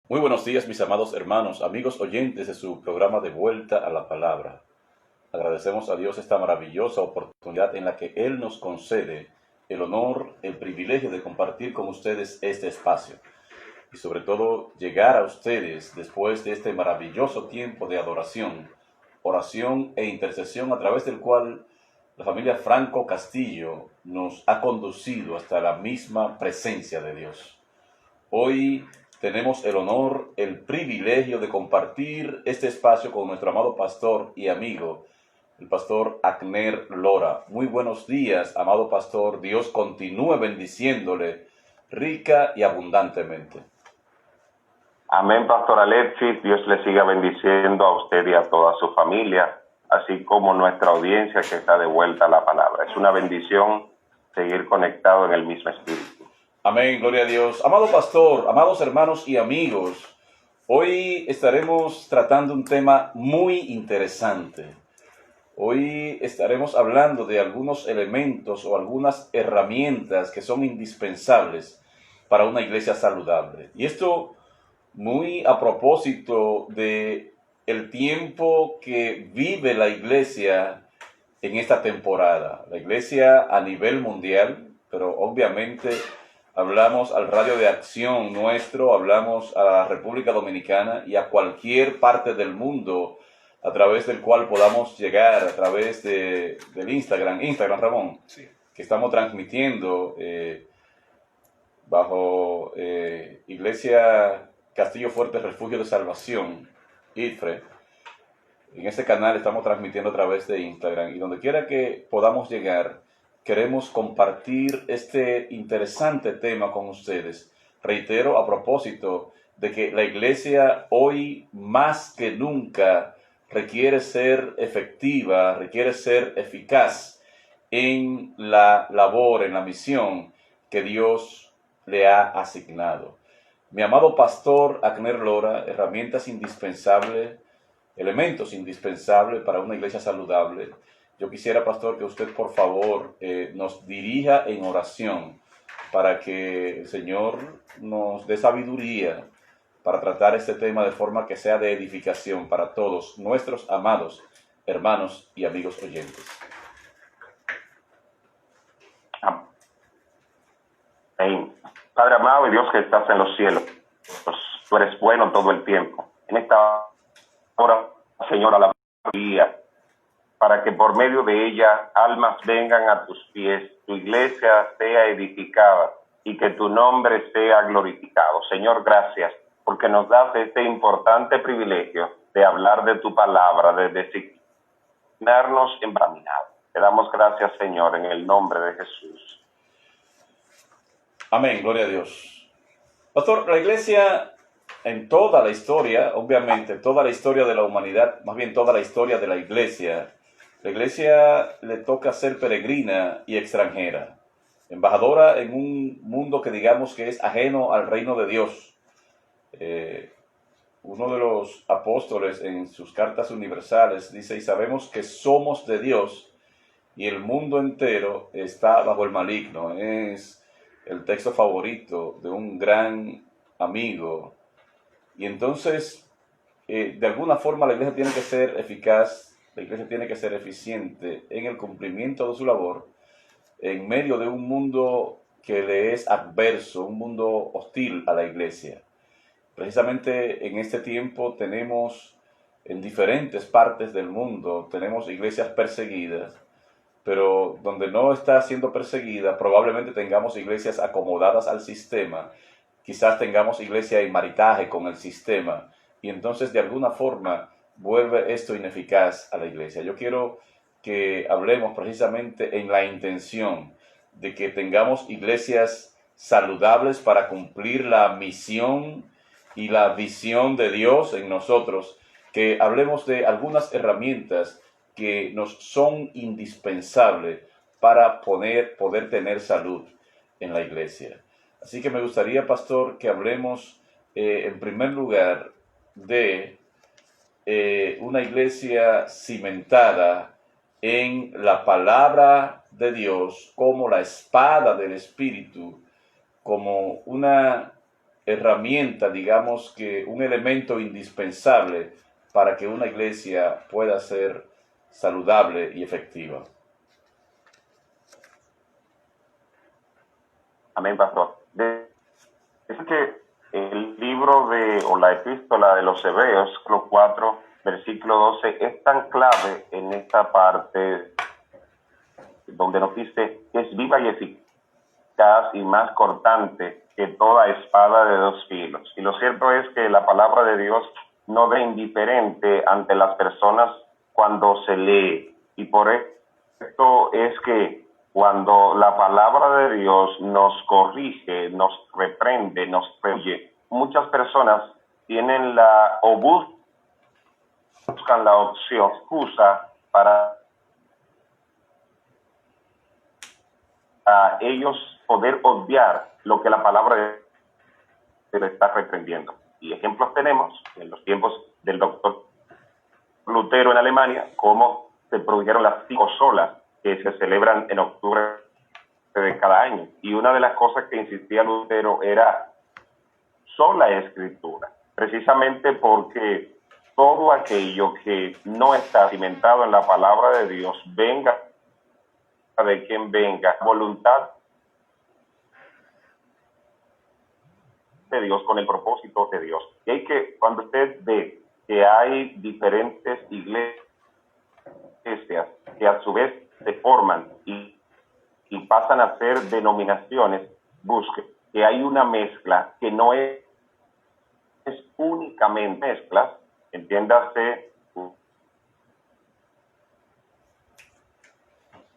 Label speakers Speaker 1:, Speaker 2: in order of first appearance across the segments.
Speaker 1: Muy buenos días, mis amados hermanos, amigos oyentes de su programa de Vuelta a la Palabra. Agradecemos a Dios esta maravillosa oportunidad en la que Él nos concede el honor, el privilegio de compartir con ustedes este espacio. Y sobre todo llegar a ustedes después de este maravilloso tiempo de adoración, oración e intercesión a través del cual la familia Franco Castillo nos ha conducido hasta la misma presencia de Dios. Hoy tenemos el honor, el privilegio de compartir este espacio con nuestro amado pastor y amigo, el pastor Agner Lora. Muy buenos días, amado pastor. Dios continúe bendiciéndole rica y abundantemente.
Speaker 2: Amén, Pastor Alexis. Dios le siga bendiciendo a usted y a toda su familia, así como nuestra audiencia que está de vuelta a la palabra. Es una bendición seguir conectado en el mismo espíritu.
Speaker 1: Amén, gloria a Dios. Amado pastor, amados hermanos y amigos, hoy estaremos tratando un tema muy interesante. Hoy estaremos hablando de algunos elementos o algunas herramientas que son indispensables para una iglesia saludable. Y esto muy a propósito de el tiempo que vive la iglesia en esta temporada. La iglesia a nivel mundial, pero obviamente hablamos al radio de acción nuestro, hablamos a la República Dominicana y a cualquier parte del mundo a través del cual podamos llegar, a través del Instagram, Ramón,
Speaker 3: Sí.
Speaker 1: que estamos transmitiendo bajo Iglesia Castillo Fuerte Refugio de Salvación, IFRE. En este canal estamos transmitiendo a través de Instagram y donde quiera que podamos llegar, queremos compartir este interesante tema con ustedes. Reitero a propósito de que la iglesia hoy más que nunca requiere ser efectiva, requiere ser eficaz en la labor, en la misión que Dios le ha asignado. Mi amado pastor Agner Lora, herramientas indispensables, elementos indispensables para una iglesia saludable. Yo quisiera, pastor, que usted por favor nos dirija en oración para que el Señor nos dé sabiduría para tratar este tema de forma que sea de edificación para todos nuestros amados hermanos y amigos oyentes.
Speaker 2: Amén. Padre amado y Dios que estás en los cielos, pues, tú eres bueno todo el tiempo. En esta hora, Señor, a la guía, para que por medio de ella almas vengan a tus pies, tu iglesia sea edificada y que tu nombre sea glorificado. Señor, gracias porque nos das este importante privilegio de hablar de tu palabra, de designarnos encaminados. Te damos gracias, Señor, en el nombre de Jesús.
Speaker 1: Amén, gloria a Dios. Pastor, la iglesia en toda la historia, obviamente, toda la historia de la humanidad, más bien toda la historia de la iglesia le toca ser peregrina y extranjera, embajadora en un mundo que digamos que es ajeno al reino de Dios. Uno de los apóstoles en sus cartas universales dice, y sabemos que somos de Dios y el mundo entero está bajo el maligno. Es el texto favorito de un gran amigo. Y entonces, de alguna forma la iglesia tiene que ser eficaz, la iglesia tiene que ser eficiente en el cumplimiento de su labor en medio de un mundo que le es adverso, un mundo hostil a la iglesia. Precisamente en este tiempo tenemos en diferentes partes del mundo, tenemos iglesias perseguidas, pero donde no está siendo perseguida, probablemente tengamos iglesias acomodadas al sistema, quizás tengamos iglesia en maritaje con el sistema, y entonces de alguna forma vuelve esto ineficaz a la iglesia. Yo quiero que hablemos precisamente en la intención de que tengamos iglesias saludables para cumplir la misión y la visión de Dios en nosotros, que hablemos de algunas herramientas que nos son indispensables para poder tener salud en la iglesia. Así que me gustaría, pastor, que hablemos en primer lugar de una iglesia cimentada en la palabra de Dios como la espada del Espíritu, como una herramienta, digamos que un elemento indispensable para que una iglesia pueda ser saludable y efectiva.
Speaker 2: Amén, pastor. Es que el libro o la epístola de los Hebreos, capítulo 4, versículo 12, es tan clave en esta parte donde nos dice que es viva y eficaz y más cortante que toda espada de dos filos. Y lo cierto es que la palabra de Dios no deja indiferente ante las personas cuando se lee. Y por esto es que cuando la palabra de Dios nos corrige, nos reprende, nos rehuye, muchas personas tienen buscan la opción, excusa para ellos poder obviar lo que la palabra le está reprendiendo. Y ejemplos tenemos en los tiempos del doctor Lutero en Alemania, cómo se produjeron las 5 solas que se celebran en octubre de cada año. Y una de las cosas que insistía Lutero era sola escritura, precisamente porque todo aquello que no está cimentado en la palabra de Dios, venga de quien venga, voluntad de Dios, con el propósito de Dios. Y hay que, cuando usted ve que hay diferentes iglesias que a su vez se forman y pasan a ser denominaciones, busque que hay una mezcla que no es únicamente mezclas, entiéndase,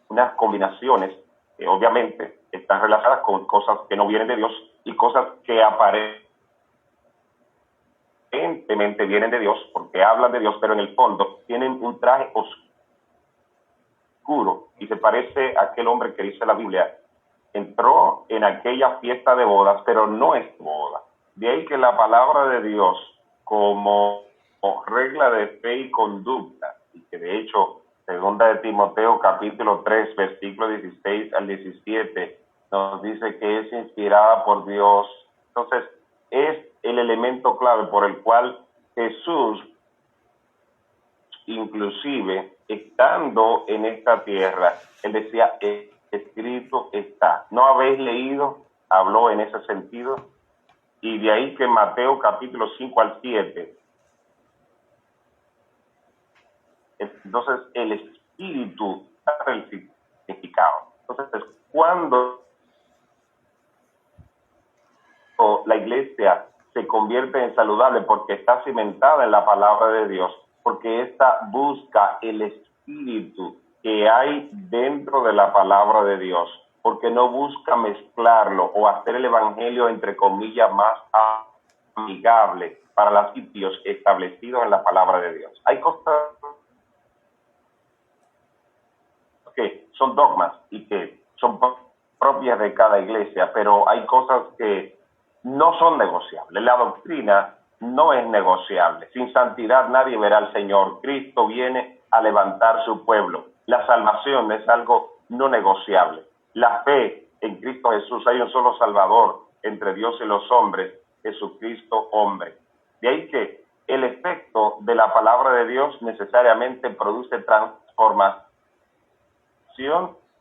Speaker 2: unas combinaciones que obviamente están relacionadas con cosas que no vienen de Dios y cosas que aparentemente vienen de Dios porque hablan de Dios, pero en el fondo tienen un traje oscuro y se parece a aquel hombre que dice la Biblia, entró en aquella fiesta de bodas, pero no es boda. De ahí que la palabra de Dios como regla de fe y conducta, y que de hecho, segunda de Timoteo capítulo 3, versículo 16 al 17, nos dice que es inspirada por Dios. Entonces, es el elemento clave por el cual Jesús, inclusive estando en esta tierra, él decía, escrito está. ¿No habéis leído? Habló en ese sentido. Y de ahí que Mateo capítulo 5 al 7. Entonces, el espíritu da el significado. Entonces, cuando la iglesia se convierte en saludable porque está cimentada en la palabra de Dios, porque ésta busca el espíritu que hay dentro de la palabra de Dios, porque no busca mezclarlo o hacer el evangelio, entre comillas, más amigable para los sitios establecidos en la palabra de Dios. Hay cosas que son dogmas y que son propias de cada iglesia, pero hay cosas que no son negociables. La doctrina no es negociable. Sin santidad nadie verá al Señor. Cristo viene a levantar su pueblo. La salvación es algo no negociable. La fe en Cristo Jesús, hay un solo Salvador entre Dios y los hombres, Jesucristo hombre. De ahí que el efecto de la palabra de Dios necesariamente produce transformación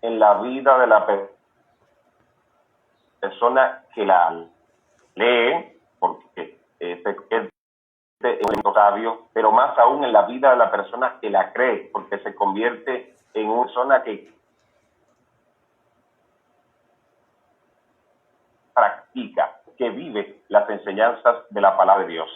Speaker 2: en la vida de la persona que la lee, porque es un sabio, pero más aún en la vida de la persona que la cree, porque se convierte en una persona que practica, que vive las enseñanzas de la palabra de Dios.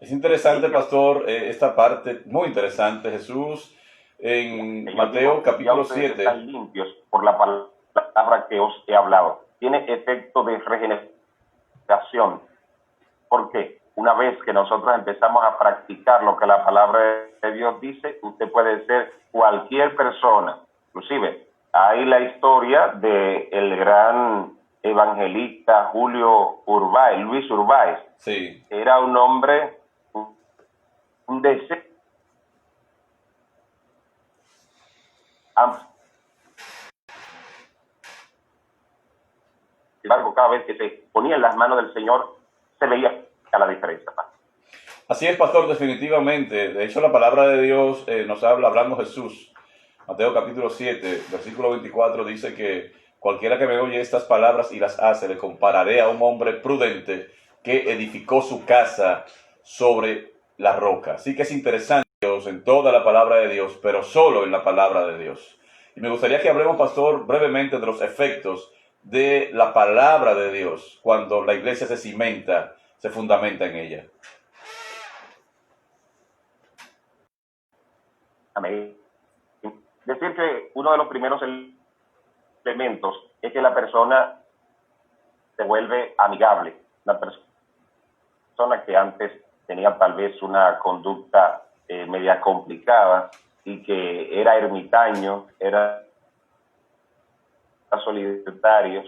Speaker 1: Es interesante, pastor, esta parte, muy interesante. Jesús, en Mateo capítulo 7.
Speaker 2: Están limpios por la palabra que os he hablado. Tiene efecto de regeneración. ¿Por qué? Una vez que nosotros empezamos a practicar lo que la palabra de Dios dice, usted puede ser cualquier persona. Inclusive, hay la historia del gran evangelista Luis Urbáez.
Speaker 1: Sí.
Speaker 2: Era un hombre, un deseo embargo, cada vez que se ponía en las manos del Señor, se veía la diferencia.
Speaker 1: Así es, pastor, definitivamente. De hecho, la palabra de Dios nos habla, hablando Jesús. Mateo capítulo 7, versículo 24, dice que cualquiera que me oye estas palabras y las hace, le compararé a un hombre prudente que edificó su casa sobre la roca. Así que es interesante Dios en toda la palabra de Dios, pero solo en la palabra de Dios. Y me gustaría que hablemos, pastor, brevemente de los efectos de la palabra de Dios cuando la iglesia se cimenta, se fundamenta en ella.
Speaker 2: Amén. Decir que uno de los primeros elementos es que la persona se vuelve amigable. Una persona que antes tenía tal vez una conducta media complicada y que era ermitaño, era solitario,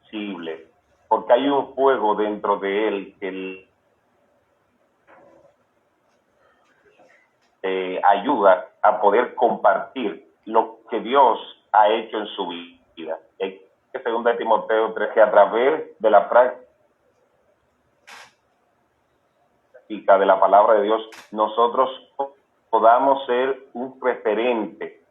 Speaker 2: visible, porque hay un fuego dentro de él que ayuda a poder compartir lo que Dios ha hecho en su vida. Según Timoteo 3, que a través de la práctica de la palabra de Dios, nosotros podamos ser un referente.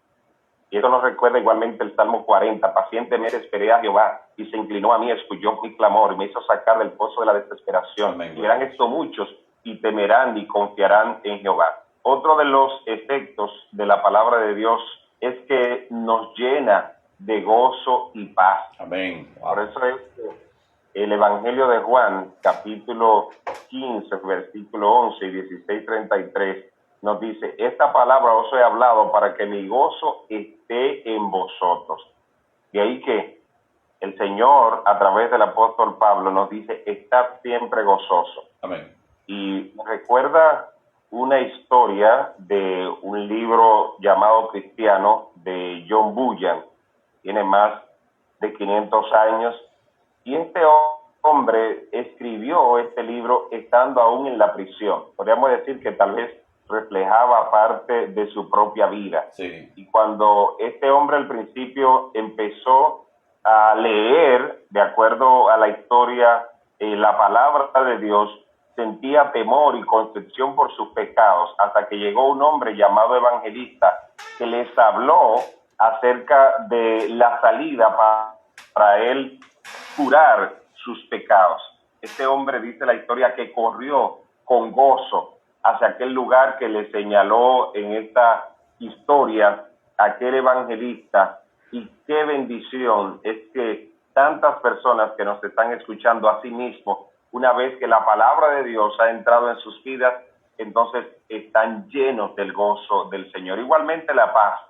Speaker 2: Y eso nos recuerda igualmente el Salmo 40, pacientemente esperé a Jehová y se inclinó a mí, escuchó mi clamor y me hizo sacar del pozo de la desesperación. Amén. Y verán esto muchos y temerán y confiarán en Jehová. Otro de los efectos de la palabra de Dios es que nos llena de gozo y paz.
Speaker 1: Amén.
Speaker 2: Wow. Por eso es que el Evangelio de Juan, capítulo 15, versículo 11 y 16:33, nos dice, esta palabra os he hablado para que mi gozo esté en vosotros. De ahí que el Señor, a través del apóstol Pablo, nos dice, estad siempre gozoso.
Speaker 1: Amén.
Speaker 2: Y recuerda una historia de un libro llamado Cristiano de John Bunyan. Tiene más de 500 años. Y este hombre escribió este libro estando aún en la prisión. Podríamos decir que tal vez reflejaba parte de su propia vida.
Speaker 1: Sí.
Speaker 2: Y cuando este hombre al principio empezó a leer, de acuerdo a la historia, la palabra de Dios, sentía temor y constricción por sus pecados, hasta que llegó un hombre llamado evangelista que les habló acerca de la salida para él curar sus pecados. Este hombre, dice la historia, que corrió con gozo hacia aquel lugar que le señaló en esta historia aquel evangelista. Y qué bendición es que tantas personas que nos están escuchando a sí mismos, una vez que la palabra de Dios ha entrado en sus vidas, entonces están llenos del gozo del Señor. Igualmente la paz,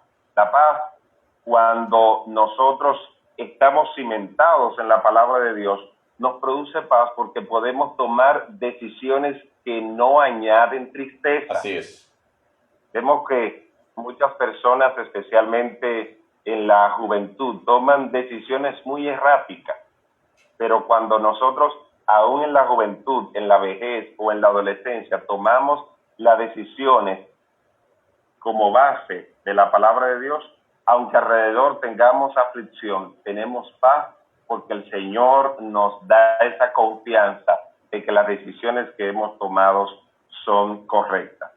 Speaker 2: cuando nosotros estamos cimentados en la palabra de Dios, nos produce paz porque podemos tomar decisiones que no añaden tristeza.
Speaker 1: Así es.
Speaker 2: Vemos que muchas personas, especialmente en la juventud, toman decisiones muy erráticas, pero cuando nosotros, aún en la juventud, en la vejez o en la adolescencia, tomamos las decisiones como base de la palabra de Dios, aunque alrededor tengamos aflicción, tenemos paz porque el Señor nos da esa confianza de que las decisiones que hemos tomado son correctas.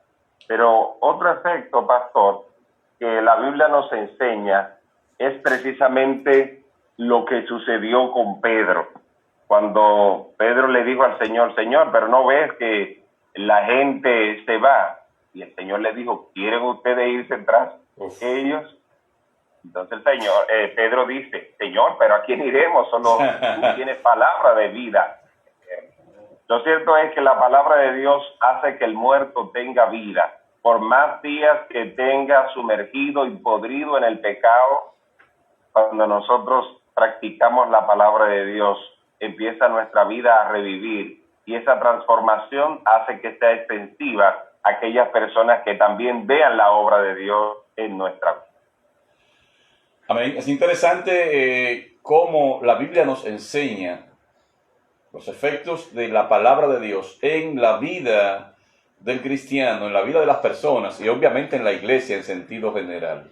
Speaker 2: Pero otro efecto, pastor, que la Biblia nos enseña es precisamente lo que sucedió con Pedro. Cuando Pedro le dijo al Señor, Señor, pero ¿no ves que la gente se va? Y el Señor le dijo, ¿quieren ustedes irse tras ellos? Entonces Pedro dice, Señor, pero ¿a quién iremos? Solo tú tienes palabra de vida. Lo cierto es que la palabra de Dios hace que el muerto tenga vida. Por más días que tenga sumergido y podrido en el pecado, cuando nosotros practicamos la palabra de Dios, empieza nuestra vida a revivir. Y esa transformación hace que sea extensiva a aquellas personas que también vean la obra de Dios en nuestra vida.
Speaker 1: Amén. Es interesante cómo la Biblia nos enseña los efectos de la palabra de Dios en la vida del cristiano, en la vida de las personas y obviamente en la iglesia en sentido general.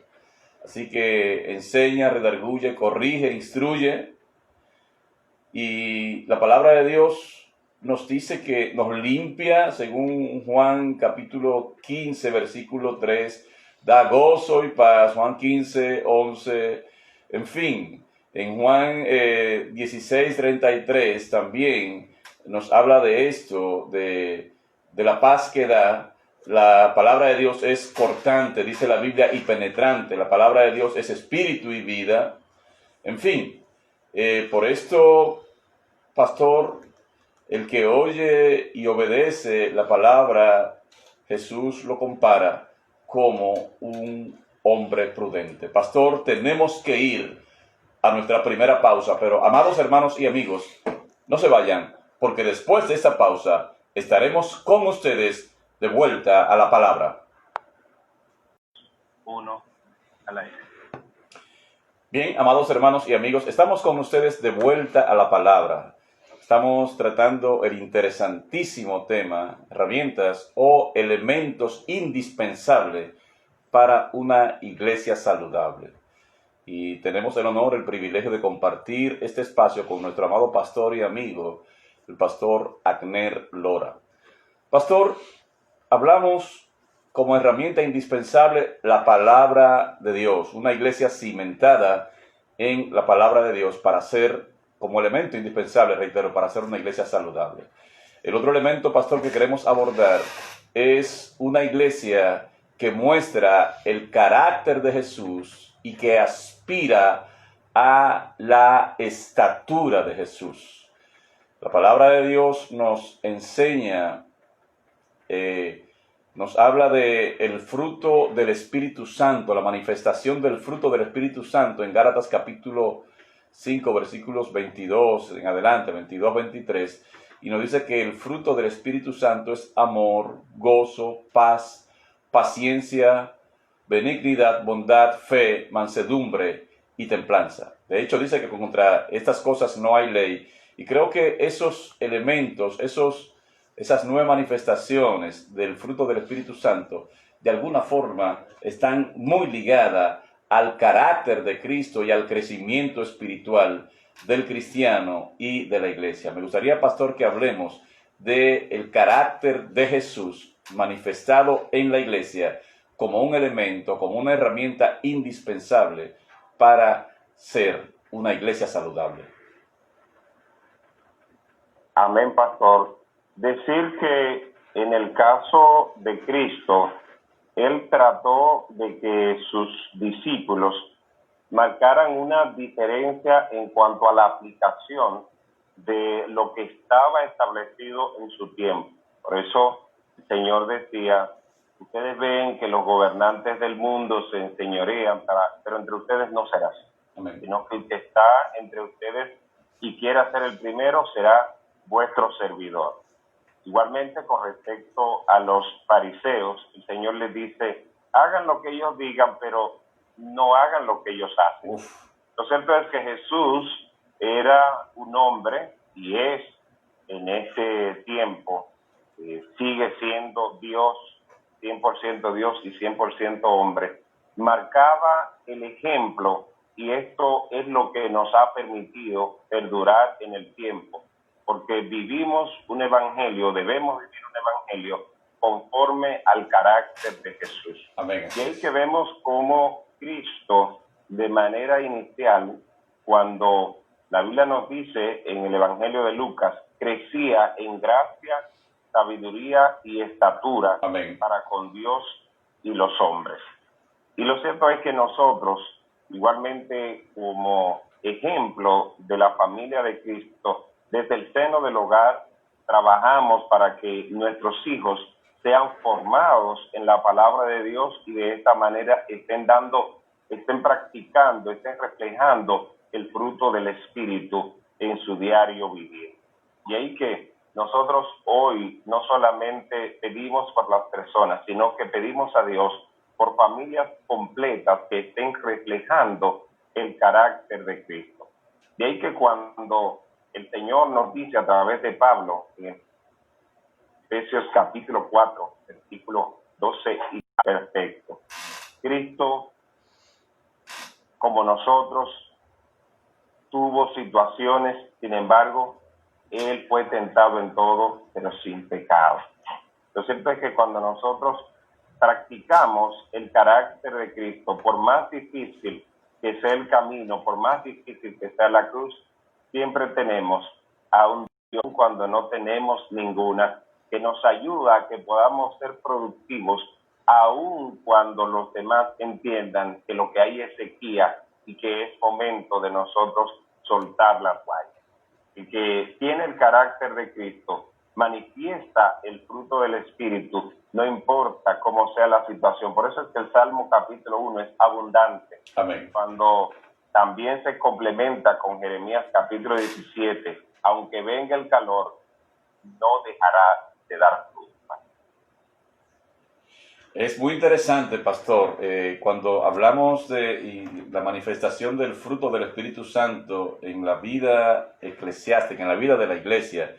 Speaker 1: Así que enseña, redarguye, corrige, instruye Y la palabra de Dios nos dice que nos limpia, según Juan capítulo 15, versículo 3, da gozo y paz, Juan 15, 11, en fin, en Juan 16, 33 también nos habla de esto, de la paz que da. La palabra de Dios es cortante, dice la Biblia, y penetrante. La palabra de Dios es espíritu y vida. En fin, por esto, pastor, el que oye y obedece la palabra, Jesús lo compara como un hombre prudente. Pastor, tenemos que ir a nuestra primera pausa, pero amados hermanos y amigos, no se vayan, porque después de esta pausa estaremos con ustedes de vuelta a la palabra.
Speaker 2: Uno al aire.
Speaker 1: Bien, amados hermanos y amigos, estamos con ustedes de vuelta a la palabra. Estamos tratando el interesantísimo tema, herramientas o elementos indispensables para una iglesia saludable. Y tenemos el honor, el privilegio de compartir este espacio con nuestro amado pastor y amigo, el pastor Agner Lora. Pastor, hablamos como herramienta indispensable la palabra de Dios, una iglesia cimentada en la palabra de Dios para ser, como elemento indispensable, reitero, para ser una iglesia saludable. El otro elemento, pastor, que queremos abordar es una iglesia que muestra el carácter de Jesús y que aspira a la estatura de Jesús. La palabra de Dios nos enseña, nos habla de el fruto del Espíritu Santo, la manifestación del fruto del Espíritu Santo en Gálatas capítulo 5, versículos 22 en adelante, 22, 23, y nos dice que el fruto del Espíritu Santo es amor, gozo, paz, paciencia, benignidad, bondad, fe, mansedumbre y templanza. De hecho, dice que contra estas cosas no hay ley. Y creo que esos elementos, esas 9 manifestaciones del fruto del Espíritu Santo, de alguna forma están muy ligadas al carácter de Cristo y al crecimiento espiritual del cristiano y de la iglesia. Me gustaría, pastor, que hablemos del carácter de Jesús manifestado en la iglesia como un elemento, como una herramienta indispensable para ser una iglesia saludable.
Speaker 2: Amén, pastor. Decir que en el caso de Cristo, Él trató de que sus discípulos marcaran una diferencia en cuanto a la aplicación de lo que estaba establecido en su tiempo. Por eso el Señor decía, ustedes ven que los gobernantes del mundo se enseñorean, pero entre ustedes no será así. Amén. Sino que el que está entre ustedes y quiera ser el primero será vuestro servidor. Igualmente, con respecto a los fariseos, el Señor les dice, hagan lo que ellos digan, pero no hagan lo que ellos hacen. Lo cierto es que Jesús era un hombre, y es en ese tiempo, sigue siendo Dios, 100% Dios y 100% hombre. Marcaba el ejemplo, y esto es lo que nos ha permitido perdurar en el tiempo. Porque vivimos un evangelio, debemos vivir un evangelio conforme al carácter de Jesús.
Speaker 1: Amén.
Speaker 2: Y es que vemos cómo Cristo, de manera inicial, cuando la Biblia nos dice en el Evangelio de Lucas, crecía en gracia, sabiduría y estatura. Amén. Para con Dios y los hombres. Y lo cierto es que nosotros, igualmente como ejemplo de la familia de Cristo, desde el seno del hogar, trabajamos para que nuestros hijos sean formados en la palabra de Dios y de esta manera estén practicando, estén reflejando el fruto del Espíritu en su diario vivir. Y ahí que nosotros hoy no solamente pedimos por las personas, sino que pedimos a Dios por familias completas que estén reflejando el carácter de Cristo. De ahí que cuando el Señor nos dice a través de Pablo en Efesios capítulo 4, versículo 12 y perfecto. Cristo, como nosotros, tuvo situaciones, sin embargo, él fue tentado en todo, pero sin pecado. Lo cierto es que cuando nosotros practicamos el carácter de Cristo, por más difícil que sea el camino, por más difícil que sea la cruz, siempre tenemos a un Dios cuando no tenemos ninguna, que nos ayuda a que podamos ser productivos, aun cuando los demás entiendan que lo que hay es sequía y que es momento de nosotros soltar la toalla. Y que tiene el carácter de Cristo, manifiesta el fruto del Espíritu, no importa cómo sea la situación. Por eso es que el Salmo capítulo 1 es abundante.
Speaker 1: Amén.
Speaker 2: Cuando también se complementa con Jeremías capítulo 17, aunque venga el calor, no dejará de dar fruto.
Speaker 1: Es muy interesante, pastor, cuando hablamos de la manifestación del fruto del Espíritu Santo en la vida eclesiástica, en la vida de la iglesia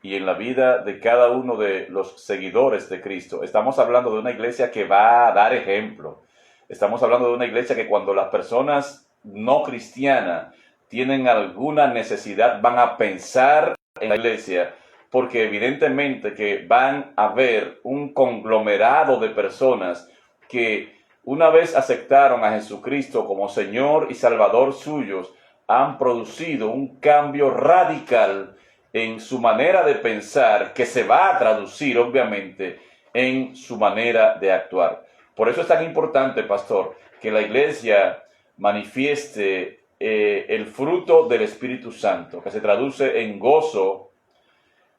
Speaker 1: y en la vida de cada uno de los seguidores de Cristo. Estamos hablando de una iglesia que va a dar ejemplo. Estamos hablando de una iglesia que cuando las personas no cristianas tienen alguna necesidad van a pensar en la iglesia, porque evidentemente que van a ver un conglomerado de personas que una vez aceptaron a Jesucristo como Señor y Salvador suyos, han producido un cambio radical en su manera de pensar, que se va a traducir obviamente en su manera de actuar. Por eso es tan importante, pastor, que la iglesia manifieste el fruto del Espíritu Santo, que se traduce en gozo.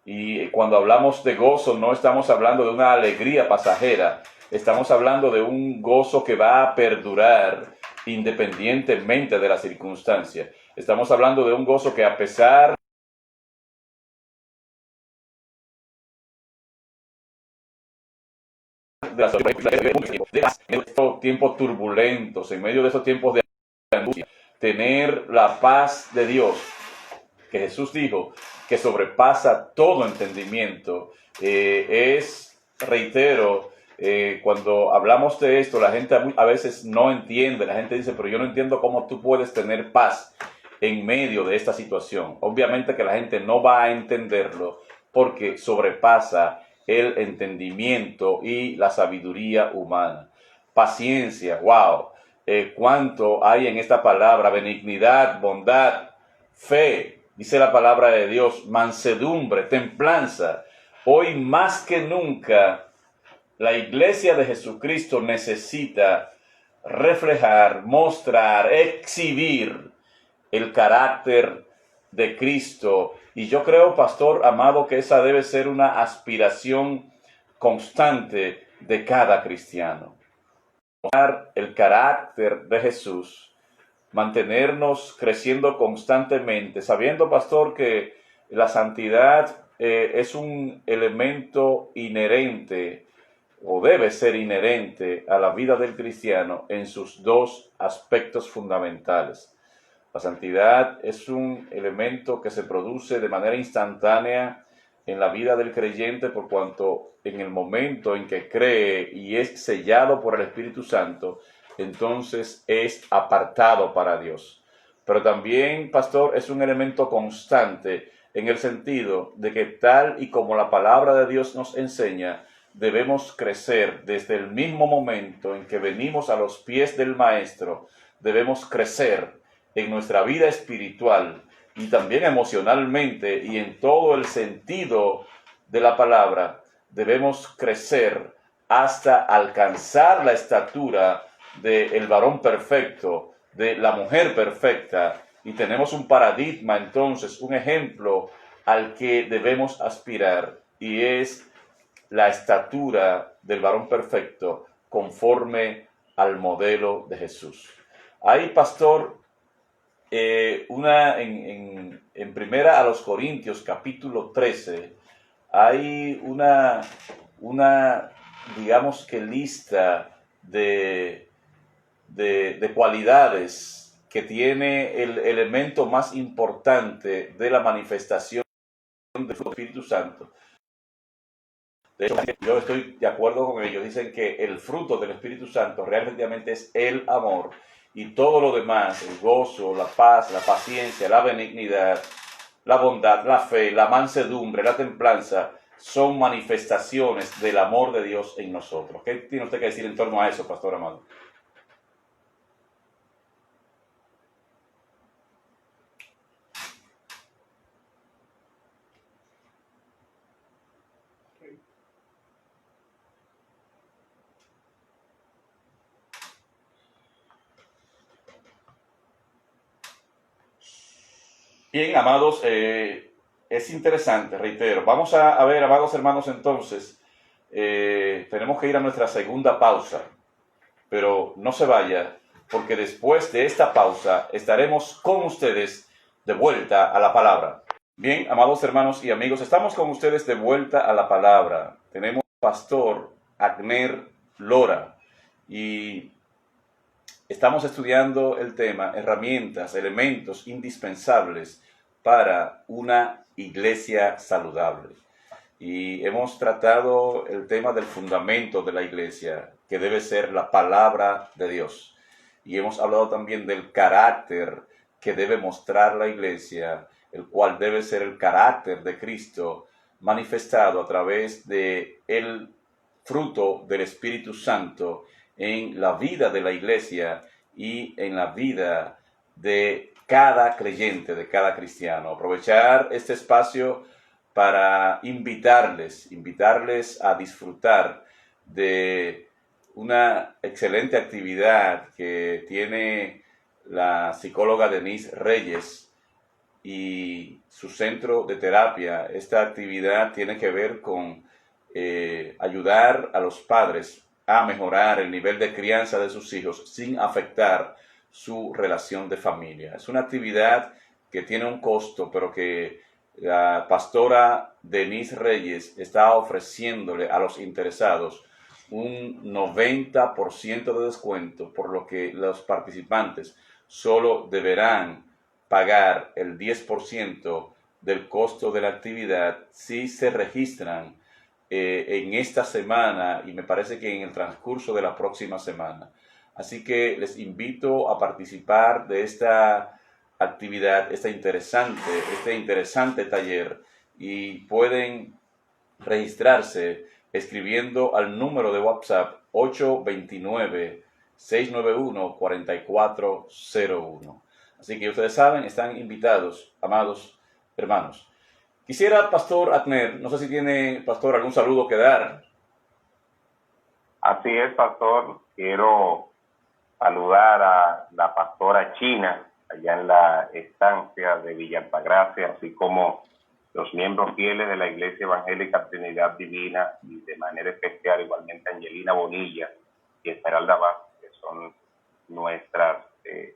Speaker 1: Y cuando hablamos de gozo, no estamos hablando de una alegría pasajera, estamos hablando de un gozo que va a perdurar independientemente de las circunstancias. Estamos hablando de un gozo que, a pesar de esos tiempos turbulentos, en medio de esos tiempos de angustia, tener la paz de Dios, que Jesús dijo que sobrepasa todo entendimiento, reitero, cuando hablamos de esto, la gente a veces no entiende. La gente dice, pero yo no entiendo cómo tú puedes tener paz en medio de esta situación. Obviamente que la gente no va a entenderlo porque sobrepasa el entendimiento y la sabiduría humana. Paciencia, wow, cuánto hay en esta palabra: benignidad, bondad, fe. Dice la palabra de Dios, mansedumbre, templanza. Hoy más que nunca, la iglesia de Jesucristo necesita reflejar, mostrar, exhibir el carácter de Cristo. Y yo creo, pastor amado, que esa debe ser una aspiración constante de cada cristiano. Mostrar el carácter de Jesús, mantenernos creciendo constantemente, sabiendo, pastor, que la santidad es un elemento inherente, o debe ser inherente a la vida del cristiano en sus dos aspectos fundamentales. La santidad es un elemento que se produce de manera instantánea en la vida del creyente, por cuanto en el momento en que cree y es sellado por el Espíritu Santo, entonces es apartado para Dios. Pero también, pastor, es un elemento constante en el sentido de que, tal y como la palabra de Dios nos enseña, debemos crecer desde el mismo momento en que venimos a los pies del Maestro. Debemos crecer en nuestra vida espiritual y también emocionalmente, y en todo el sentido de la palabra. Debemos crecer hasta alcanzar la estatura del varón perfecto, de la mujer perfecta, y tenemos un paradigma, entonces, un ejemplo al que debemos aspirar, y es la estatura del varón perfecto conforme al modelo de Jesús. Hay, pastor, en primera a los Corintios capítulo 13, hay una digamos que lista de cualidades que tiene el elemento más importante de la manifestación del Espíritu Santo. De hecho, yo estoy de acuerdo con ellos. Dicen que el fruto del Espíritu Santo realmente es el amor. y todo lo demás, el gozo, la paz, la paciencia, la benignidad, la bondad, la fe, la mansedumbre, la templanza, son manifestaciones del amor de Dios en nosotros. ¿Qué tiene usted que decir en torno a eso, pastor amado? Bien, amados, es interesante, reitero. Vamos a ver, amados hermanos, entonces, tenemos que ir a nuestra segunda pausa, pero no se vaya, porque después de esta pausa estaremos con ustedes de vuelta a la palabra. Bien, amados hermanos y amigos, estamos con ustedes de vuelta a la palabra. Tenemos al pastor Agner Lora y estamos estudiando el tema herramientas, elementos indispensables para una iglesia saludable. Y hemos tratado el tema del fundamento de la iglesia, que debe ser la palabra de Dios. Y hemos hablado también del carácter que debe mostrar la iglesia, el cual debe ser el carácter de Cristo manifestado a través de el fruto del Espíritu Santo en la vida de la iglesia y en la vida de cada creyente, de cada cristiano. Aprovechar este espacio para invitarles a disfrutar de una excelente actividad que tiene la psicóloga Denise Reyes y su centro de terapia. Esta actividad tiene que ver con ayudar a los padres a mejorar el nivel de crianza de sus hijos sin afectar su relación de familia. Es una actividad que tiene un costo, pero que la pastora Denise Reyes está ofreciéndole a los interesados un 90% de descuento, por lo que los participantes solo deberán pagar el 10% del costo de la actividad si se registran en esta semana y me parece que en el transcurso de la próxima semana. Así que les invito a participar de esta actividad, este interesante taller, y pueden registrarse escribiendo al número de WhatsApp 829-691-4401. Así que ustedes saben, están invitados, amados hermanos. Quisiera, pastor Agner, no sé si tiene, pastor, algún saludo que dar.
Speaker 2: Así es, pastor. Quiero saludar a la pastora China, allá en la estancia de Villa Altagracia, así como los miembros fieles de la Iglesia Evangélica Trinidad Divina, y de manera especial igualmente Angelina Bonilla y Esmeralda Vázquez, que son nuestras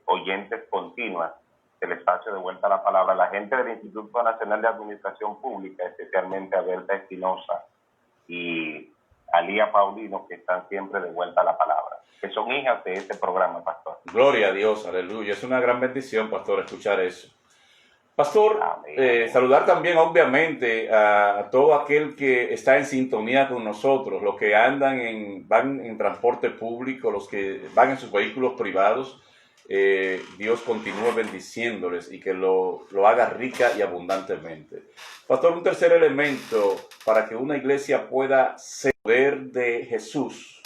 Speaker 2: oyentes continuas del espacio de Vuelta a la Palabra, la gente del Instituto Nacional de Administración Pública, especialmente a Berta Espinosa y Alía Paulino, que están siempre de Vuelta a la Palabra, que son hijas de este programa, pastor.
Speaker 1: Gloria a Dios, aleluya. Es una gran bendición, pastor, escuchar eso. Pastor, saludar también obviamente a todo aquel que está en sintonía con nosotros, los que van en transporte público, los que van en sus vehículos privados. Dios continúe bendiciéndoles y que lo haga rica y abundantemente. Pastor, un tercer elemento para que una iglesia pueda ser el poder de Jesús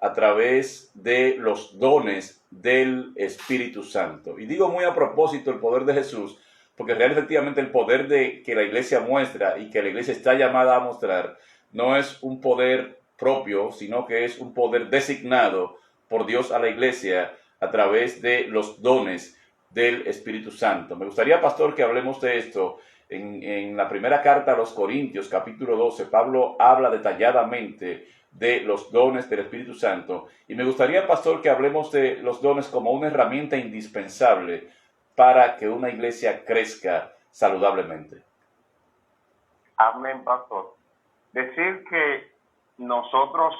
Speaker 1: a través de los dones del Espíritu Santo. Y digo muy a propósito el poder de Jesús, porque realmente efectivamente el poder que la iglesia muestra y que la iglesia está llamada a mostrar no es un poder propio, sino que es un poder designado por Dios a la iglesia a través de los dones del Espíritu Santo. Me gustaría, pastor, que hablemos de esto. En la primera carta a los Corintios, capítulo 12, Pablo habla detalladamente de los dones del Espíritu Santo. Y me gustaría, pastor, que hablemos de los dones como una herramienta indispensable para que una iglesia crezca saludablemente.
Speaker 2: Amén, pastor. Decir que nosotros,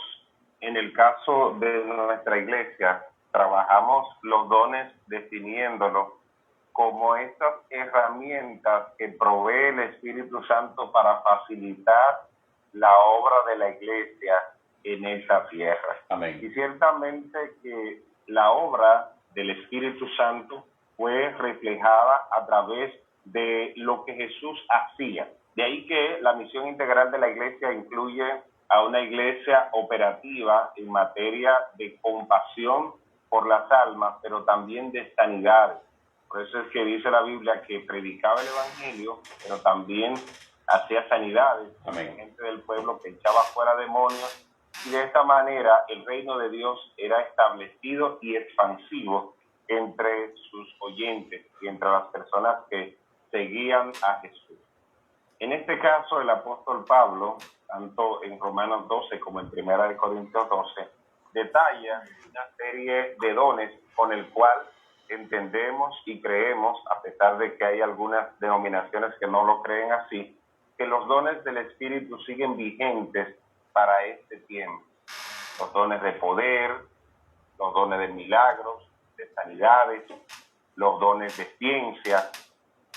Speaker 2: en el caso de nuestra iglesia, trabajamos los dones definiéndolos como estas herramientas que provee el Espíritu Santo para facilitar la obra de la iglesia en esa tierra.
Speaker 1: Amén.
Speaker 2: Y ciertamente que la obra del Espíritu Santo fue reflejada a través de lo que Jesús hacía. De ahí que la misión integral de la iglesia incluye a una iglesia operativa en materia de compasión por las almas, pero también de sanidades. Por eso es que dice la Biblia que predicaba el evangelio, pero también hacía sanidades.
Speaker 1: Amén.
Speaker 2: Gente del pueblo que echaba fuera demonios, y de esta manera el reino de Dios era establecido y expansivo entre sus oyentes y entre las personas que seguían a Jesús. En este caso, el apóstol Pablo, tanto en Romanos 12 como en 1 Corintios 12, detalla una serie de dones con el cual entendemos y creemos, a pesar de que hay algunas denominaciones que no lo creen así, que los dones del Espíritu siguen vigentes para este tiempo. Los dones de poder, los dones de milagros, de sanidades, los dones de ciencia,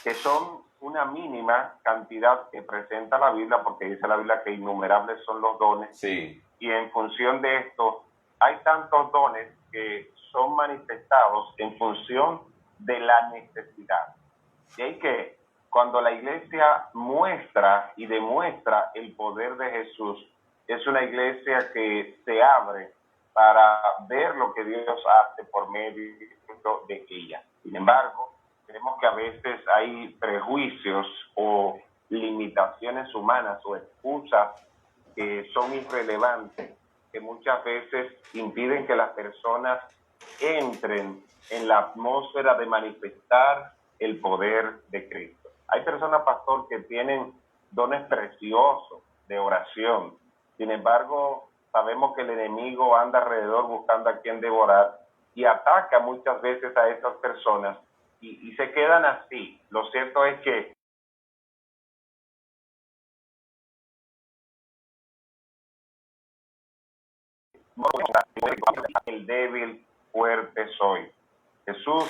Speaker 2: que son una mínima cantidad que presenta la Biblia, porque dice la Biblia que innumerables son los dones.
Speaker 1: Sí.
Speaker 2: Y en función de esto, hay tantos dones que son manifestados en función de la necesidad. Y hay que, cuando la iglesia muestra y demuestra el poder de Jesús, es una iglesia que se abre para ver lo que Dios hace por medio de ella. Sin embargo, creemos que a veces hay prejuicios o limitaciones humanas o excusas que son irrelevantes, que muchas veces impiden que las personas entren en la atmósfera de manifestar el poder de Cristo. Hay personas, pastor, que tienen dones preciosos de oración. Sin embargo, sabemos que el enemigo anda alrededor buscando a quien devorar y ataca muchas veces a esas personas y se quedan así. Lo cierto es que el débil, fuerte soy. Jesús,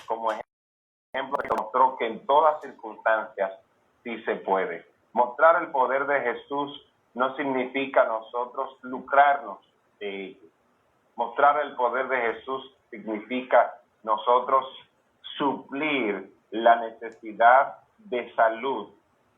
Speaker 2: como ejemplo, demostró que en todas circunstancias sí se puede. Mostrar el poder de Jesús no significa nosotros lucrarnos de ello. Mostrar el poder de Jesús significa nosotros suplir la necesidad de salud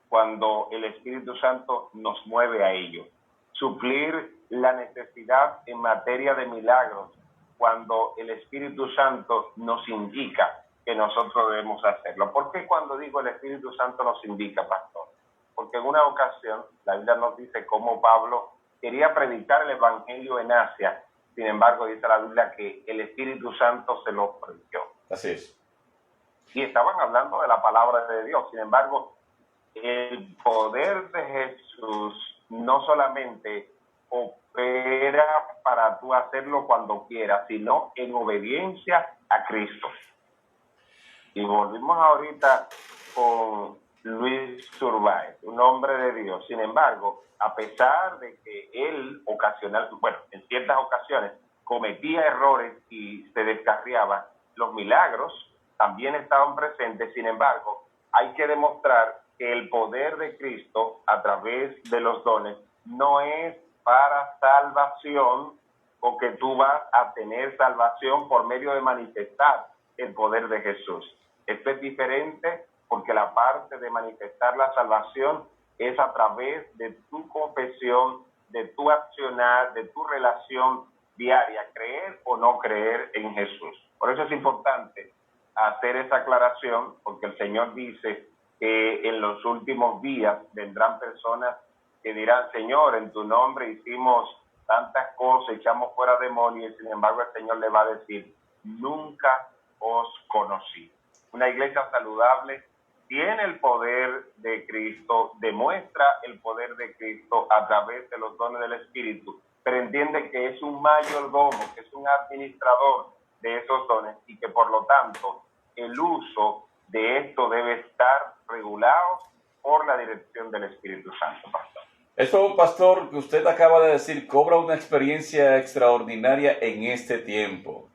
Speaker 2: cuando el Espíritu Santo nos mueve a ello. Suplir la necesidad en materia de milagros cuando el Espíritu Santo nos indica que nosotros debemos hacerlo. ¿Por qué cuando digo el Espíritu Santo nos indica, pastor? Porque en una ocasión la Biblia nos dice cómo Pablo quería predicar el Evangelio en Asia. Sin embargo, dice la Biblia que el Espíritu Santo se lo prohibió.
Speaker 1: Así es.
Speaker 2: Y estaban hablando de la palabra de Dios. Sin embargo, el poder de Jesús no solamente opera para tú hacerlo cuando quieras, sino en obediencia a Cristo. Y volvimos ahorita con Luis Turbay, un hombre de Dios. Sin embargo, a pesar de que él en ciertas ocasiones cometía errores y se descarriaba, los milagros también estaban presentes. Sin embargo, hay que demostrar que el poder de Cristo a través de los dones no es para salvación o que tú vas a tener salvación por medio de manifestar el poder de Jesús. Esto es diferente porque la parte de manifestar la salvación es a través de tu confesión, de tu accionar, de tu relación diaria, creer o no creer en Jesús. Por eso es importante hacer esa aclaración, porque el Señor dice que en los últimos días vendrán personas que dirán: Señor, en tu nombre hicimos tantas cosas, echamos fuera demonios, y sin embargo el Señor le va a decir: nunca os conocí. Una iglesia saludable tiene el poder de Cristo, demuestra el poder de Cristo a través de los dones del Espíritu, pero entiende que es un mayordomo, que es un administrador de esos dones y que por lo tanto el uso de esto debe estar regulado por la dirección del Espíritu Santo, pastor.
Speaker 1: Eso, pastor, que usted acaba de decir, cobra una experiencia extraordinaria en este tiempo.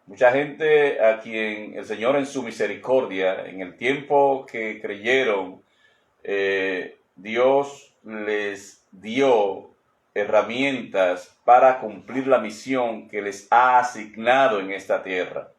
Speaker 1: Mucha gente a quien el Señor en su misericordia, en el tiempo que creyeron, Dios les dio herramientas para cumplir la misión que les ha asignado en esta tierra.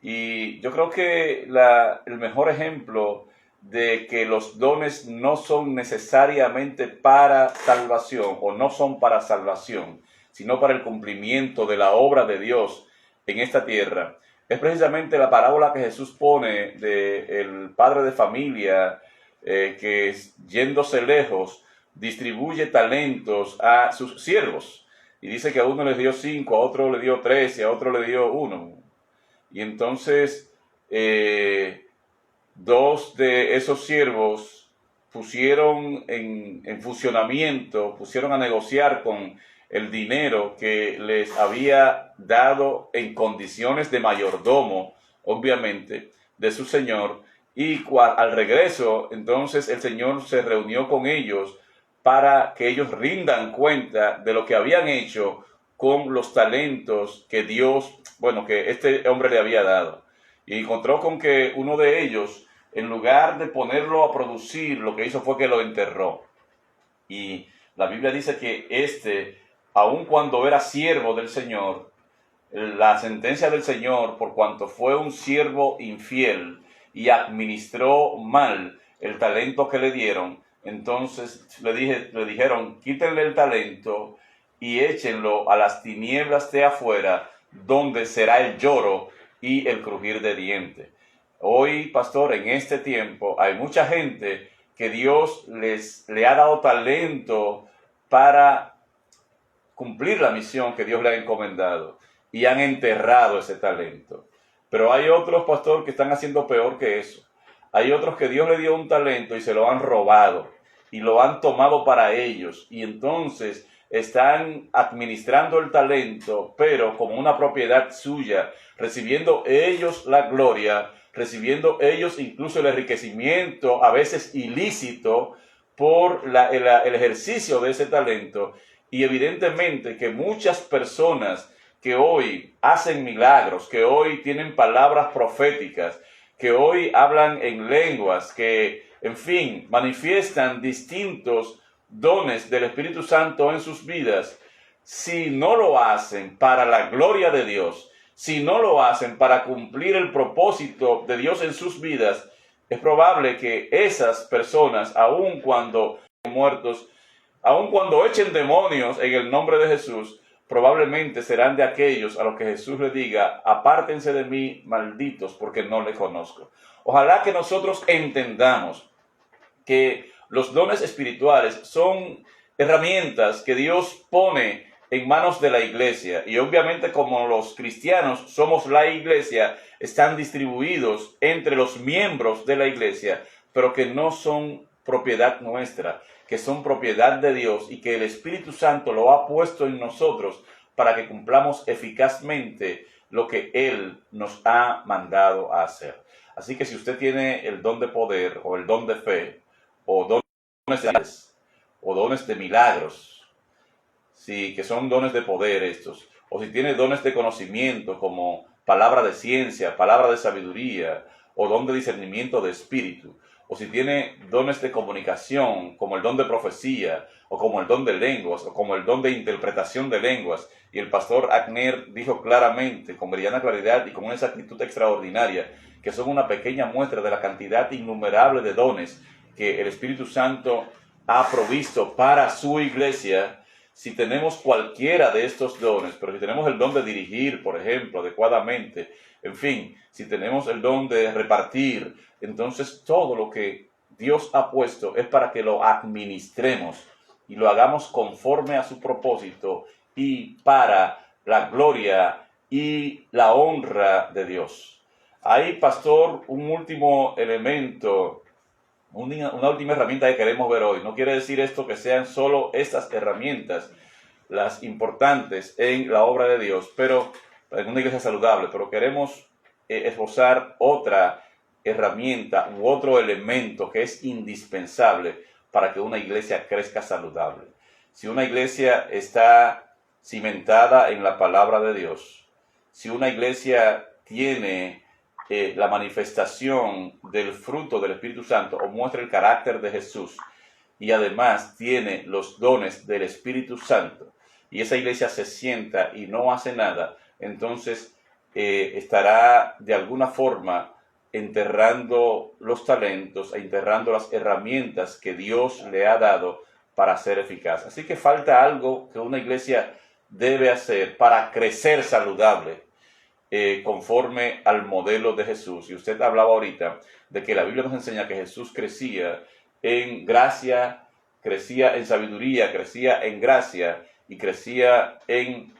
Speaker 1: Y yo creo que el mejor ejemplo de que los dones no son necesariamente para salvación o no son para salvación, sino para el cumplimiento de la obra de Dios en esta tierra, es precisamente la parábola que Jesús pone del padre de familia que yéndose lejos distribuye talentos a sus siervos. Y dice que a uno le dio 5, a otro le dio 3 y a otro le dio 1. Y entonces dos de esos siervos pusieron en funcionamiento, pusieron a negociar con el dinero que les había dado en condiciones de mayordomo, obviamente, de su señor, y al regreso, entonces el Señor se reunió con ellos para que ellos rindan cuenta de lo que habían hecho con los talentos que Dios, bueno, que este hombre le había dado. Y encontró con que uno de ellos, en lugar de ponerlo a producir, lo que hizo fue que lo enterró. Y la Biblia dice que aun cuando era siervo del Señor, la sentencia del Señor, por cuanto fue un siervo infiel y administró mal el talento que le dieron, entonces le dijeron, quítenle el talento y échenlo a las tinieblas de afuera, donde será el lloro y el crujir de dientes. Hoy, pastor, en este tiempo hay mucha gente que Dios le ha dado talento para cumplir la misión que Dios le ha encomendado y han enterrado ese talento. Pero hay otros, pastor, que están haciendo peor que eso. Hay otros que Dios le dio un talento y se lo han robado y lo han tomado para ellos, y entonces están administrando el talento, pero como una propiedad suya, recibiendo ellos la gloria, recibiendo ellos incluso el enriquecimiento, a veces ilícito, por el ejercicio de ese talento. Y evidentemente que muchas personas que hoy hacen milagros, que hoy tienen palabras proféticas, que hoy hablan en lenguas, que, en fin, manifiestan distintos dones del Espíritu Santo en sus vidas, si no lo hacen para la gloria de Dios, si no lo hacen para cumplir el propósito de Dios en sus vidas, es probable que esas personas, aun cuando muertos, aun cuando echen demonios en el nombre de Jesús, probablemente serán de aquellos a los que Jesús le diga, apártense de mí, malditos, porque no le conozco. Ojalá que nosotros entendamos que los dones espirituales son herramientas que Dios pone en manos de la iglesia, y obviamente como los cristianos somos la iglesia, están distribuidos entre los miembros de la iglesia, pero que no son propiedad nuestra, que son propiedad de Dios y que el Espíritu Santo lo ha puesto en nosotros para que cumplamos eficazmente lo que Él nos ha mandado a hacer. Así que si usted tiene el don de poder o el don de fe o dones de milagros, sí, que son dones de poder estos, o si tiene dones de conocimiento como palabra de ciencia, palabra de sabiduría o don de discernimiento de espíritu, o si tiene dones de comunicación, como el don de profecía, o como el don de lenguas, o como el don de interpretación de lenguas. Y el pastor Agner dijo claramente, con brillante claridad y con una exactitud extraordinaria, que son una pequeña muestra de la cantidad innumerable de dones que el Espíritu Santo ha provisto para su iglesia. Si tenemos cualquiera de estos dones, pero si tenemos el don de dirigir, por ejemplo, adecuadamente, en fin, si tenemos el don de repartir, entonces todo lo que Dios ha puesto es para que lo administremos y lo hagamos conforme a su propósito y para la gloria y la honra de Dios. Hay, pastor, un último elemento, una última herramienta que queremos ver hoy. No quiere decir esto que sean solo estas herramientas las importantes en la obra de Dios, pero en una iglesia saludable, pero queremos esbozar otra herramienta u otro elemento que es indispensable para que una iglesia crezca saludable. Si una iglesia está cimentada en la palabra de Dios, si una iglesia tiene la manifestación del fruto del Espíritu Santo o muestra el carácter de Jesús y además tiene los dones del Espíritu Santo y esa iglesia se sienta y no hace nada, entonces estará de alguna forma enterrando los talentos, enterrando las herramientas que Dios le ha dado para ser eficaz. Así que falta algo que una iglesia debe hacer para crecer saludable, conforme al modelo de Jesús. Y usted hablaba ahorita de que la Biblia nos enseña que Jesús crecía en gracia, crecía en sabiduría, crecía en gracia y crecía en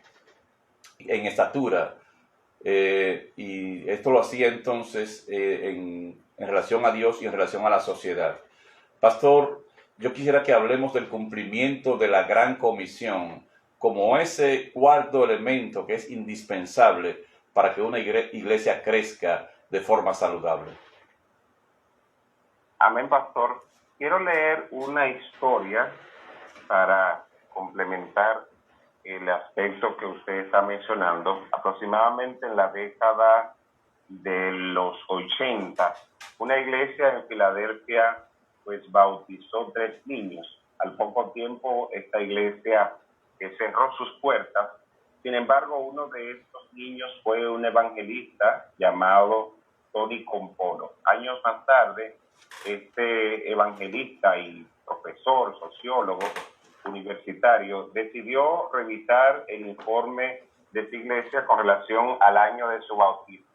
Speaker 1: estatura. Y esto lo hacía entonces en relación a Dios y en relación a la sociedad. Pastor, yo quisiera que hablemos del cumplimiento de la Gran Comisión como ese cuarto elemento que es indispensable para que una iglesia crezca de forma saludable.
Speaker 2: Amén, pastor. Quiero leer una historia para complementar el aspecto que usted está mencionando. Aproximadamente en la década de los 80, una iglesia en Filadelfia pues bautizó 3 niños. Al poco tiempo esta iglesia cerró sus puertas. Sin embargo, uno de estos niños fue un evangelista llamado Tony Campolo. Años más tarde, este evangelista y profesor, sociólogo universitario, decidió revisar el informe de esa iglesia con relación al año de su bautismo.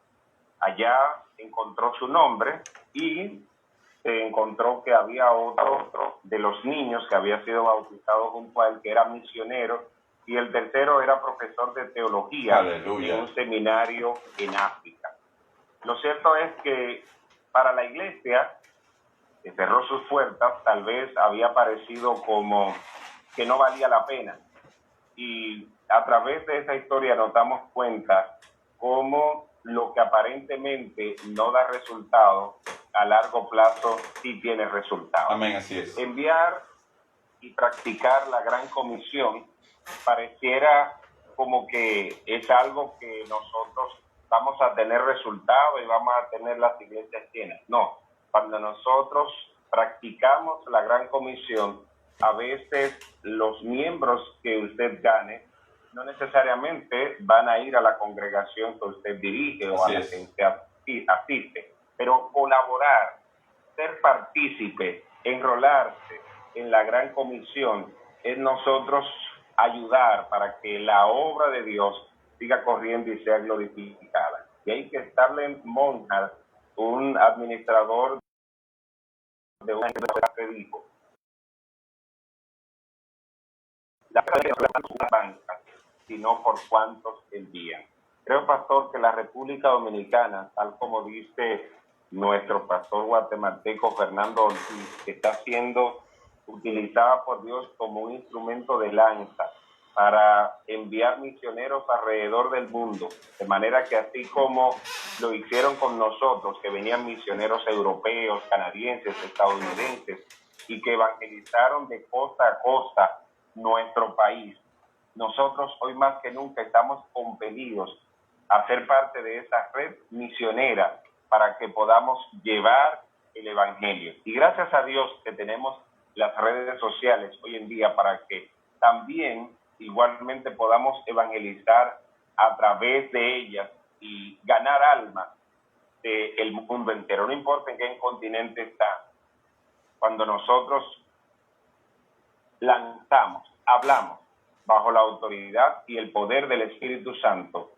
Speaker 2: Allá encontró su nombre y se encontró que había otro de los niños que había sido bautizado junto a él, que era misionero, y el tercero era profesor de teología. Aleluya. En un seminario en África. Lo cierto es que para la iglesia que cerró sus puertas, tal vez había parecido como que no valía la pena. Y a través de esa historia nos damos cuenta cómo lo que aparentemente no da resultado, a largo plazo sí tiene resultado.
Speaker 1: Amén, así es.
Speaker 2: Enviar y practicar la Gran Comisión pareciera como que es algo que nosotros vamos a tener resultado y vamos a tener las iglesias llenas. No, cuando nosotros practicamos la Gran Comisión, a veces los miembros que usted gane no necesariamente van a ir a la congregación que usted dirige o a la que usted asiste, pero colaborar, ser partícipe, enrolarse en la Gran Comisión es nosotros ayudar para que la obra de Dios siga corriendo y sea glorificada. Y hay que estarle Monjar, un administrador de una empresa que dijo: la banca, sino por cuantos envían. Creo, pastor, que la República Dominicana, tal como dice nuestro pastor guatemalteco Fernando Ortiz, que está siendo utilizada por Dios como un instrumento de lanza para enviar misioneros alrededor del mundo, de manera que así como lo hicieron con nosotros, que venían misioneros europeos, canadienses, estadounidenses, y que evangelizaron de costa a costa nuestro país, nosotros hoy más que nunca estamos compelidos a ser parte de esa red misionera para que podamos llevar el evangelio. Y gracias a Dios que tenemos las redes sociales hoy en día para que también igualmente podamos evangelizar a través de ellas y ganar almas del mundo entero, no importa en qué continente está. Cuando nosotros lanzamos, hablamos bajo la autoridad y el poder del Espíritu Santo,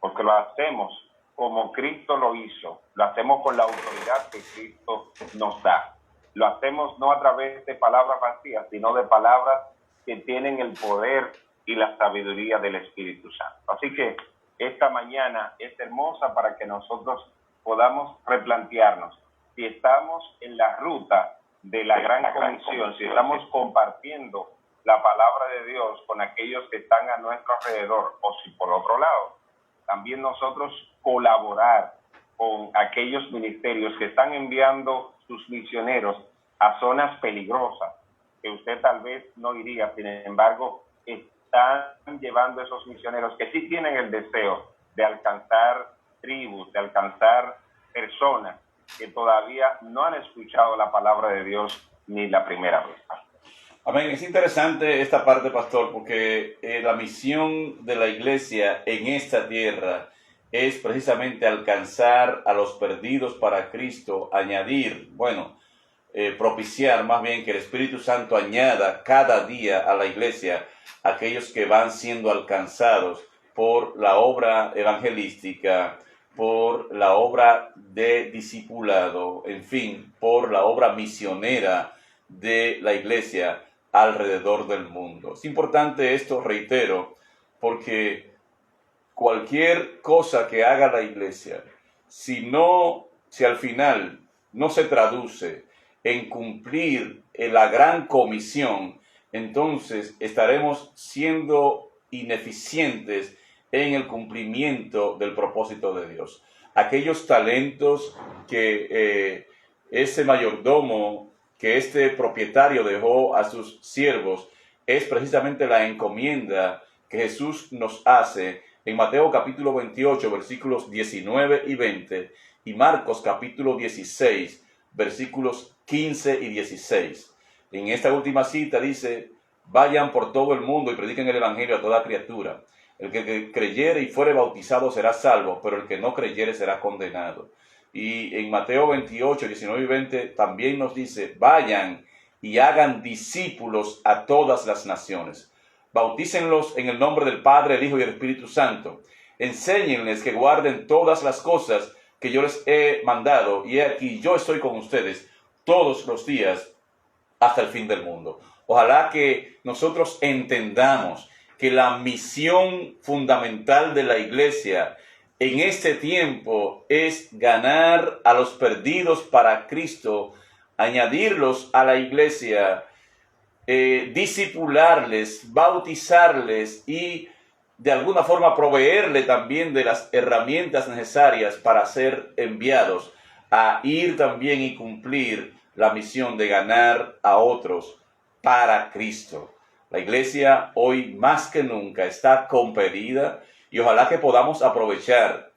Speaker 2: porque lo hacemos como Cristo lo hizo, lo hacemos con la autoridad que Cristo nos da. Lo hacemos no a través de palabras vacías, sino de palabras que tienen el poder y la sabiduría del Espíritu Santo. Así que esta mañana es hermosa para que nosotros podamos replantearnos si estamos en la ruta de la Gran Comisión, si estamos compartiendo la palabra de Dios con aquellos que están a nuestro alrededor, o si por otro lado, también nosotros colaborar con aquellos ministerios que están enviando sus misioneros a zonas peligrosas, que usted tal vez no iría, sin embargo, están llevando esos misioneros que sí tienen el deseo de alcanzar tribus, de alcanzar personas que todavía no han escuchado la palabra de Dios ni la primera vez.
Speaker 1: Amén. Es interesante esta parte, pastor, porque la misión de la iglesia en esta tierra es precisamente alcanzar a los perdidos para Cristo, propiciar más bien que el Espíritu Santo añada cada día a la iglesia aquellos que van siendo alcanzados por la obra evangelística, por la obra de discipulado, en fin, por la obra misionera de la iglesia alrededor del mundo. Es importante esto, reitero, porque cualquier cosa que haga la iglesia, si al final no se traduce en cumplir la gran comisión, entonces estaremos siendo ineficientes en el cumplimiento del propósito de Dios. Aquellos talentos que ese mayordomo, que este propietario dejó a sus siervos, es precisamente la encomienda que Jesús nos hace en Mateo capítulo 28, versículos 19 y 20, y Marcos capítulo 16, versículos 15 y 16. En esta última cita dice: vayan por todo el mundo y prediquen el evangelio a toda criatura. El que creyere y fuere bautizado será salvo, pero el que no creyere será condenado. Y en Mateo 28, 19 y 20 también nos dice: vayan y hagan discípulos a todas las naciones. Bautícenlos en el nombre del Padre, el Hijo y el Espíritu Santo. Enséñenles que guarden todas las cosas que yo les he mandado. Y he aquí, yo estoy con ustedes todos los días hasta el fin del mundo. Ojalá que nosotros entendamos que la misión fundamental de la iglesia en este tiempo es ganar a los perdidos para Cristo, añadirlos a la iglesia, discipularles, bautizarles y de alguna forma proveerle también de las herramientas necesarias para ser enviados a ir también y cumplir la misión de ganar a otros para Cristo. La iglesia hoy más que nunca está compelida y ojalá que podamos aprovechar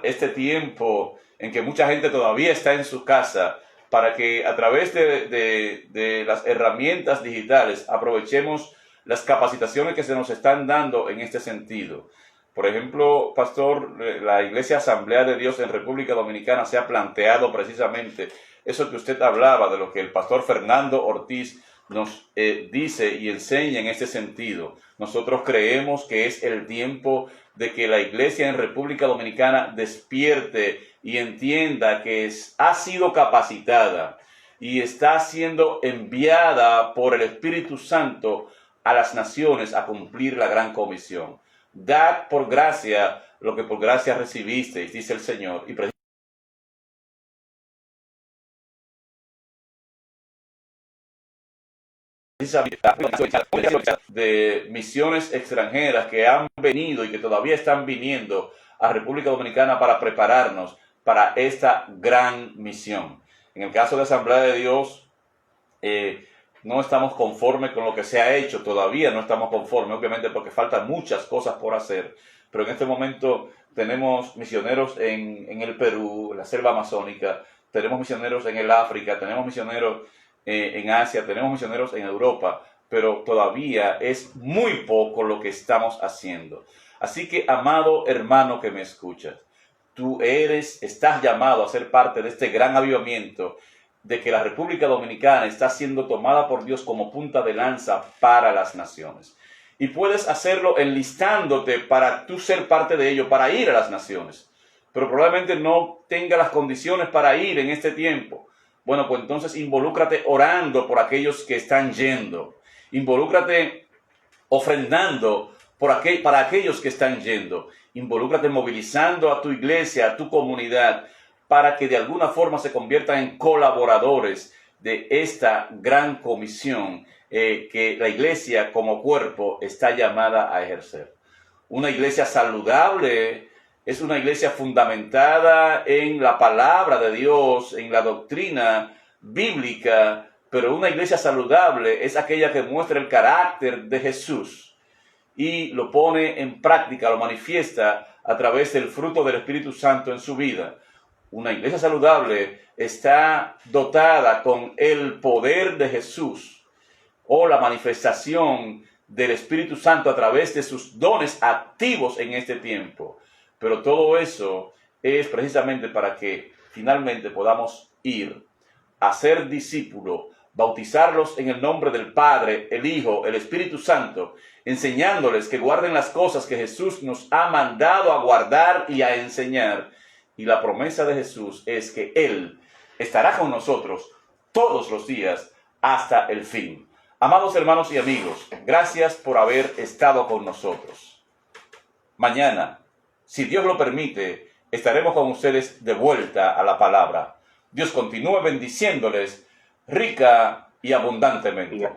Speaker 1: este tiempo en que mucha gente todavía está en su casa, para que a través de las herramientas digitales aprovechemos las capacitaciones que se nos están dando en este sentido. Por ejemplo, pastor, la Iglesia Asamblea de Dios en República Dominicana se ha planteado precisamente eso que usted hablaba, de lo que el pastor Fernando Ortiz nos dice y enseña en este sentido. Nosotros creemos que es el tiempo de que la iglesia en República Dominicana despierte y entienda que ha sido capacitada y está siendo enviada por el Espíritu Santo a las naciones a cumplir la gran comisión. Dad por gracia lo que por gracia recibisteis, dice el Señor, y de misiones extranjeras que han venido y que todavía están viniendo a República Dominicana para prepararnos para esta gran misión. En el caso de Asamblea de Dios, no estamos conformes con lo que se ha hecho, todavía no estamos conformes, obviamente porque faltan muchas cosas por hacer, pero en este momento tenemos misioneros en el Perú, en la selva amazónica, tenemos misioneros en el África, tenemos misioneros en Asia, tenemos misioneros en Europa, pero todavía es muy poco lo que estamos haciendo. Así que, amado hermano que me escuchas, tú estás llamado a ser parte de este gran avivamiento de que la República Dominicana está siendo tomada por Dios como punta de lanza para las naciones. Y puedes hacerlo enlistándote para tú ser parte de ello, para ir a las naciones. Pero probablemente no tenga las condiciones para ir en este tiempo. Bueno, pues entonces involúcrate orando por aquellos que están yendo. Involúcrate ofrendando para aquellos que están yendo. Involúcrate movilizando a tu iglesia, a tu comunidad, para que de alguna forma se conviertan en colaboradores de esta gran comisión que la iglesia como cuerpo está llamada a ejercer. Una iglesia saludable es una iglesia fundamentada en la palabra de Dios, en la doctrina bíblica, pero una iglesia saludable es aquella que muestra el carácter de Jesús y lo pone en práctica, lo manifiesta a través del fruto del Espíritu Santo en su vida. Una iglesia saludable está dotada con el poder de Jesús o la manifestación del Espíritu Santo a través de sus dones activos en este tiempo. pero todo eso es precisamente para que finalmente podamos ir a ser discípulos, bautizarlos en el nombre del Padre, el Hijo, el Espíritu Santo, enseñándoles que guarden las cosas que Jesús nos ha mandado a guardar y a enseñar. Y la promesa de Jesús es que Él estará con nosotros todos los días hasta el fin. Amados hermanos y amigos, gracias por haber estado con nosotros. Mañana, si Dios lo permite, estaremos con ustedes de vuelta a la palabra. Dios continúe bendiciéndoles rica y abundantemente.